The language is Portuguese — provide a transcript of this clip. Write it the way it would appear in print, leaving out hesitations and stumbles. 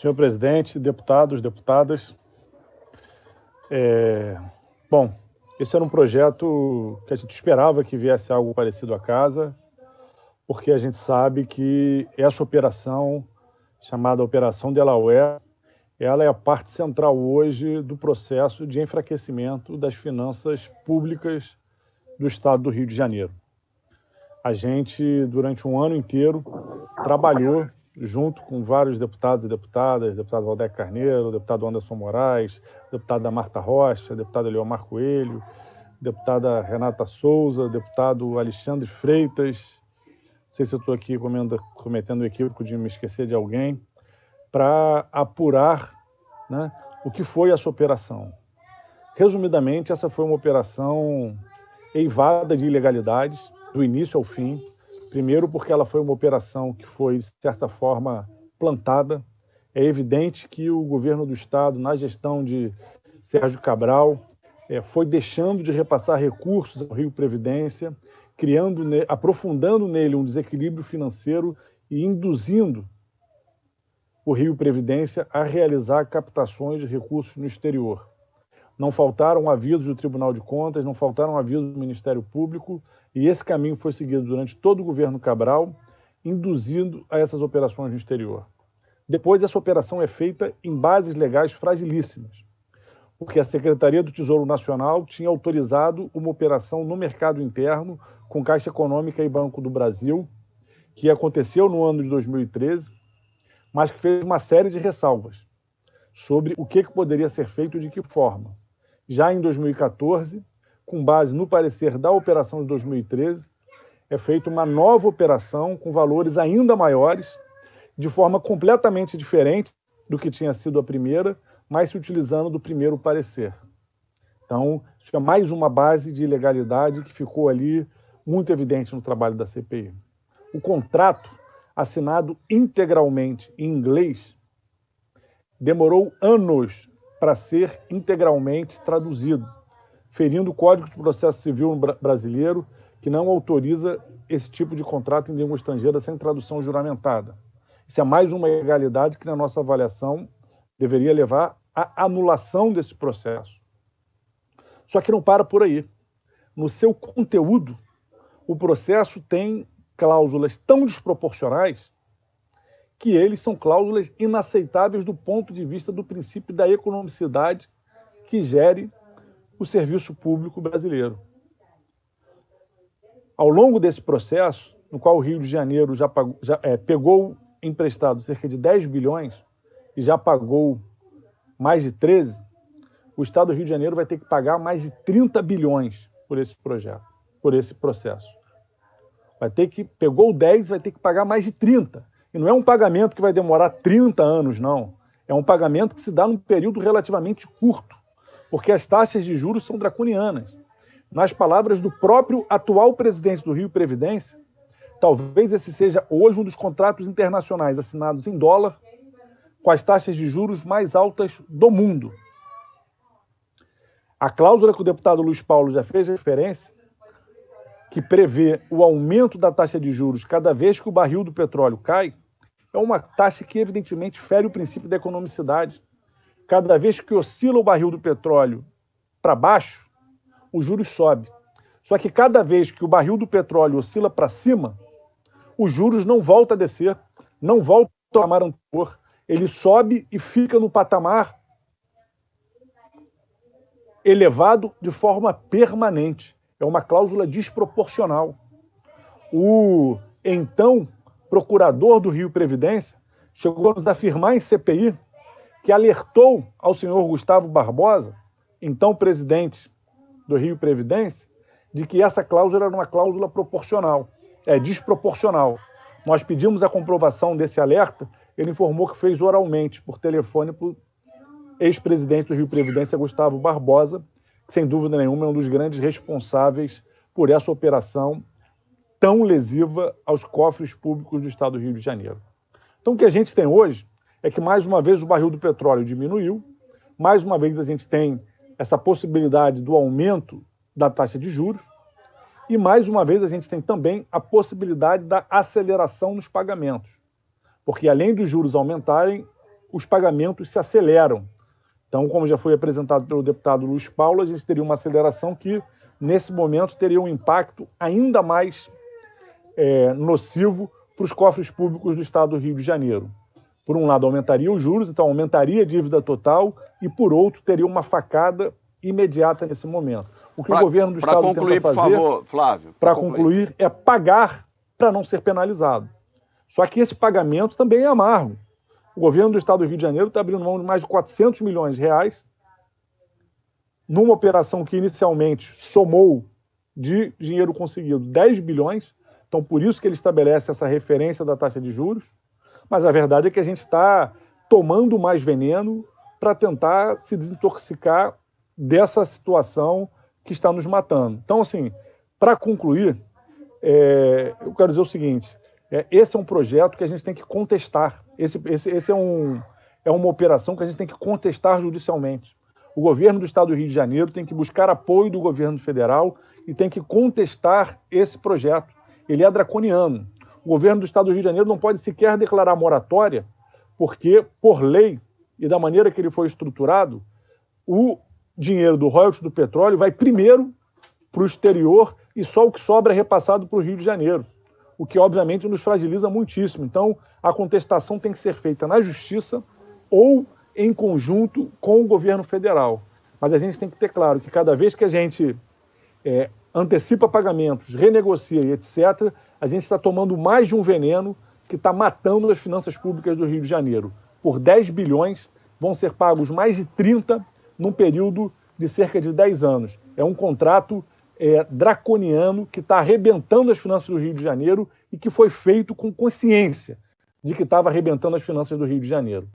Senhor presidente, deputados, deputadas, bom, esse era um projeto que a gente esperava que viesse algo parecido à casa, porque a gente sabe que essa operação, chamada Operação Delaware, ela é a parte central hoje do processo de enfraquecimento das finanças públicas do estado do Rio de Janeiro. A gente, durante um ano inteiro, trabalhou junto com vários deputados e deputadas, deputado Valdec Carneiro, deputado Anderson Moraes, deputada Marta Rocha, deputado Eliomar Coelho, deputada Renata Souza, deputado Alexandre Freitas, não sei se eu estou aqui cometendo o equívoco de me esquecer de alguém, para apurar, né, o que foi essa operação. Resumidamente, essa foi uma operação eivada de ilegalidades, do início ao fim. Primeiro, porque ela foi uma operação que foi, de certa forma, plantada. É evidente que o governo do Estado, na gestão de Sérgio Cabral, foi deixando de repassar recursos ao Rio Previdência, aprofundando nele um desequilíbrio financeiro e induzindo o Rio Previdência a realizar captações de recursos no exterior. Não faltaram avisos do Tribunal de Contas, não faltaram avisos do Ministério Público, e esse caminho foi seguido durante todo o governo Cabral, induzindo a essas operações no exterior. Depois, essa operação é feita em bases legais fragilíssimas, porque a Secretaria do Tesouro Nacional tinha autorizado uma operação no mercado interno com Caixa Econômica e Banco do Brasil, que aconteceu no ano de 2013, mas que fez uma série de ressalvas sobre o que poderia ser feito e de que forma. Já em 2014, com base no parecer da operação de 2013, é feita uma nova operação com valores ainda maiores, de forma completamente diferente do que tinha sido a primeira, mas se utilizando do primeiro parecer. Então, isso é mais uma base de ilegalidade que ficou ali muito evidente no trabalho da CPI. O contrato, assinado integralmente em inglês, demorou anos para ser integralmente traduzido, ferindo o Código de Processo Civil brasileiro, que não autoriza esse tipo de contrato em língua estrangeira sem tradução juramentada. Isso é mais uma ilegalidade que, na nossa avaliação, deveria levar à anulação desse processo. Só que não para por aí. No seu conteúdo, o processo tem cláusulas tão desproporcionais que eles são cláusulas inaceitáveis do ponto de vista do princípio da economicidade que gere o serviço público brasileiro. Ao longo desse processo, no qual o Rio de Janeiro pegou emprestado cerca de 10 bilhões e já pagou mais de 13, o Estado do Rio de Janeiro vai ter que pagar mais de 30 bilhões por esse projeto, por esse processo. Pegou 10, vai ter que pagar mais de 30. E não é um pagamento que vai demorar 30 anos, não. É um pagamento que se dá num período relativamente curto, porque as taxas de juros são draconianas. Nas palavras do próprio atual presidente do Rio Previdência, talvez esse seja hoje um dos contratos internacionais assinados em dólar com as taxas de juros mais altas do mundo. A cláusula que o deputado Luiz Paulo já fez referência, que prevê o aumento da taxa de juros cada vez que o barril do petróleo cai, é uma taxa que evidentemente fere o princípio da economicidade. Cada vez que oscila o barril do petróleo para baixo, os juros sobem. Só que cada vez que o barril do petróleo oscila para cima, os juros não voltam a descer, não voltam ao patamar anterior, ele sobe e fica no patamar elevado de forma permanente. É uma cláusula desproporcional. O então procurador do Rio Previdência chegou a nos afirmar em CPI que alertou ao senhor Gustavo Barbosa, então presidente do Rio Previdência, de que essa cláusula era uma cláusula desproporcional. Nós pedimos a comprovação desse alerta, ele informou que fez oralmente, por telefone, para o ex-presidente do Rio Previdência, Gustavo Barbosa, que sem dúvida nenhuma é um dos grandes responsáveis por essa operação tão lesiva aos cofres públicos do estado do Rio de Janeiro. Então o que a gente tem hoje é que mais uma vez o barril do petróleo diminuiu, mais uma vez a gente tem essa possibilidade do aumento da taxa de juros e mais uma vez a gente tem também a possibilidade da aceleração nos pagamentos, porque além dos juros aumentarem, os pagamentos se aceleram. Então, como já foi apresentado pelo deputado Luiz Paulo, a gente teria uma aceleração que, nesse momento, teria um impacto ainda mais nocivo para os cofres públicos do estado do Rio de Janeiro. Por um lado, aumentaria os juros, então aumentaria a dívida total, e, por outro, teria uma facada imediata nesse momento. O que o governo do estado concluir, tenta fazer, por favor, Flávio, para concluir, é pagar para não ser penalizado. Só que esse pagamento também é amargo. O governo do estado do Rio de Janeiro está abrindo mão de mais de 400 milhões de reais numa operação que inicialmente somou de dinheiro conseguido 10 bilhões, então por isso que ele estabelece essa referência da taxa de juros, mas a verdade é que a gente está tomando mais veneno para tentar se desintoxicar dessa situação que está nos matando. Então, assim, para concluir, eu quero dizer o seguinte, esse é um projeto que a gente tem que contestar, esse é uma operação que a gente tem que contestar judicialmente. O governo do estado do Rio de Janeiro tem que buscar apoio do governo federal e tem que contestar esse projeto. Ele é draconiano. O governo do estado do Rio de Janeiro não pode sequer declarar moratória, porque, por lei e da maneira que ele foi estruturado, o dinheiro do royalties do petróleo vai primeiro para o exterior e só o que sobra é repassado para o Rio de Janeiro, o que obviamente nos fragiliza muitíssimo. Então, a contestação tem que ser feita na justiça ou em conjunto com o governo federal. Mas a gente tem que ter claro que cada vez que a gente antecipa pagamentos, renegocia e etc., a gente está tomando mais de um veneno que está matando as finanças públicas do Rio de Janeiro. Por 10 bilhões, vão ser pagos mais de 30 num período de cerca de 10 anos. É um contrato draconiano que está arrebentando as finanças do Rio de Janeiro e que foi feito com consciência de que estava arrebentando as finanças do Rio de Janeiro.